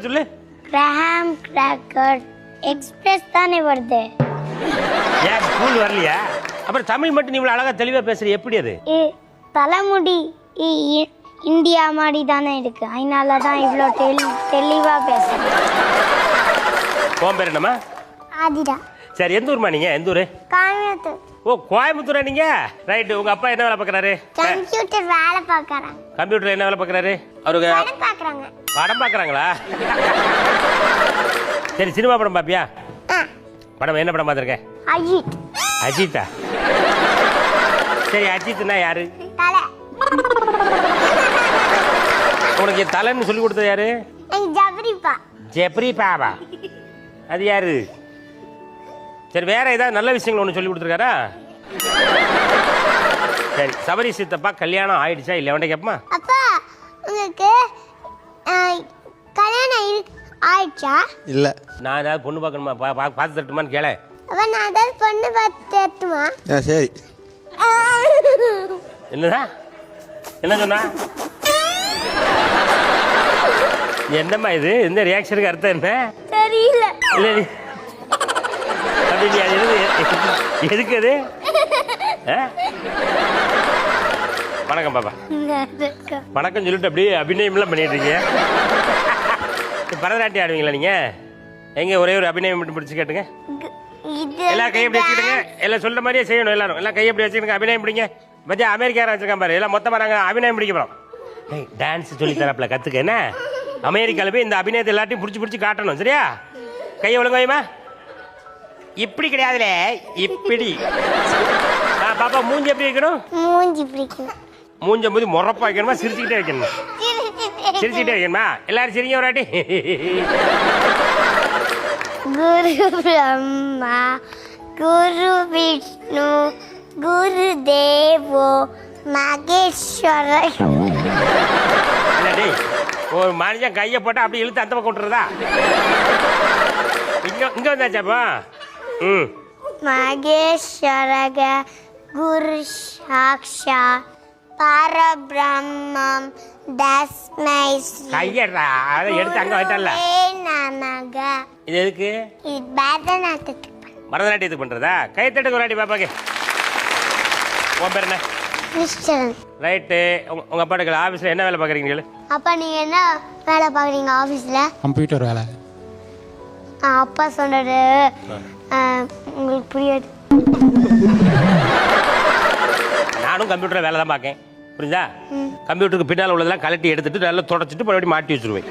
பேர் சொல்லு. கிராஹாம் cracker express தானே வருது. ஏன் ஸ்கூல் வரலையா? அப்புறம் தமிழ் மட்டும் நீ இவ்வளவு அழகா தெளிவா பேசுற, எப்படி அது? தலைமுடி இந்தியா மாதிரி தானே இருக்கு, அதனால தான் இவ்வளோ தெளிவா பேசுறேன். உன் பேர் என்னம்மா? ஆதிரா. சரி, எந்த ஊர்மா நீங்க? எந்த ஊரு? கோயம்புத்தூர். ஓ, கோயம்புத்தூரா நீங்க? ரைட்டு. உங்க அப்பா என்ன வேலை பார்க்கறாரு? கம்ப்யூட்டர் வேலை பார்க்கறாங்க. கம்ப்யூட்டர் என்ன வேலை பார்க்கறாரு? அவருக்கு படம் பார்க்கறாங்க. படம் பார்க்கறாங்களா? சரி, சினிமா படம் பாப்பியா? படம் என்ன படம் பார்த்திருக்க? அஜித். அஜித்தா? சரி, அஜித்னா யாரு? தலை. உனக்கு தலைன்னு சொல்லி கொடுத்தது யாரு? ஜப்ரிப்பா. ஜெப்ரிபாவா? அது யாரு? சரி, வேற ஏதாவது நல்ல விஷயங்கள் ஒன்று சொல்லி கொடுத்துருக்காரா? சரி, சபரி சித்தப்பா கல்யாணம் ஆயிடுச்சா இல்லை அவன்கிட்ட கேட்பமா? அப்பா, உங்களுக்கு கல்யாணம் ஆயிடுச்சா? இல்ல. நான் ஏதாவது பொண்ணு பார்க்கணுமா? பார்த்து தட்டுமான்னு கேள. அப்ப நான் ஏதாவது பொண்ணு பார்த்து தட்டுமா? சரி. என்னதா? என்ன சொன்னா? என்னம்மா இது? இந்த ரியாக்ஷனுக்கு அர்த்தம் என்ன? தெரியல. இல்லை அப்படி எதுக்கு அது? வணக்கம் பாப்பா. வணக்கம் சொல்லிட்டு அப்படியே அபிநயம்லாம் பண்ணிட்டு இருக்கீங்க. பரதநாட்டியம் ஆடுவீங்களா நீங்க? எங்க ஒரே ஒரு அபிநயம் மட்டும் பிடிச்சி கேட்டுங்க. எல்லாரும் கையை எப்படி வச்சுக்கிட்டுங்க. எல்லாம் சொல்ற மாதிரியே செய்யணும். எல்லாரும் எல்லாம் கையை எப்படி வச்சுக்கிட்டு அபிநயம் பிடிங்க. மத்திய அமெரிக்காரன் வச்சிருக்கான் பாரு, எல்லாம் மொத்தமாக நாங்கள் அபிநயம் பிடிக்க போகிறோம். டான்ஸ் சொல்லி தரப்பில் கற்றுக்க என்ன? அமெரிக்காவில் போய் இந்த அபிநயத்தை எல்லாத்தையும் பிடிச்சி காட்டணும். சரியா? கையை ஒழுங்கு வைமா. இப்படி கிடையாதுல, இப்படி. பாப்பா, மூஞ்சி எப்படி வைக்கணும்? மூஞ்சி பிடிக்கணும். மூஞ்ச போது முறப்பா வைக்கணுமா சிரிச்சுக்கிட்டே வைக்கணுமா? சிரிச்சுக்கிட்டே வைக்கணுமா? எல்லாரும் சிரிங்க ஒரு வாட்டி. குரு பிரம்மா குரு விஷ்ணு குரு தேவோ மகேஸ்வர. ஒரு மனுஷன் கையை போட்டா அப்படி இழுத்து அந்த பக்கம் விட்டுறதா? இங்க வந்தாச்சாப்பா. மகேஸ்வரக குரு சாக்ஷா பரபிரம்மம் தஸ்மை கையடா, அதை எடுத்து அங்க வைட்டல. நமக. இது எதுக்கு? இது பரதநாட்டியத்துக்கு. பரதநாட்டியத்துக்கு பண்றதா? கைத்தட்டுக்கு ஒரு வாட்டி பாப்பாக்கு. உன் பேர் என்ன? கிறிஸ்டன். ரைட்டு. உங்க அப்பாட்டுக்கு ஆஃபீஸில் என்ன வேலை பார்க்குறீங்க? அப்பா, நீங்கள் என்ன வேலை பார்க்குறீங்க ஆஃபீஸில்? கம்ப்யூட்டர் வேலை. அப்பா சொன்னது உங்களுக்கு புரியாது. நானும் கம்ப்யூட்டர் வேலை தான் பார்க்கேன். புரியுதா? கம்ப்யூட்டருக்கு பின்னால் உள்ளதெல்லாம் கலட்டி எடுத்துட்டு நல்லா தொடச்சிட்டு மறுபடியும் மாட்டி வச்சுருவேன்.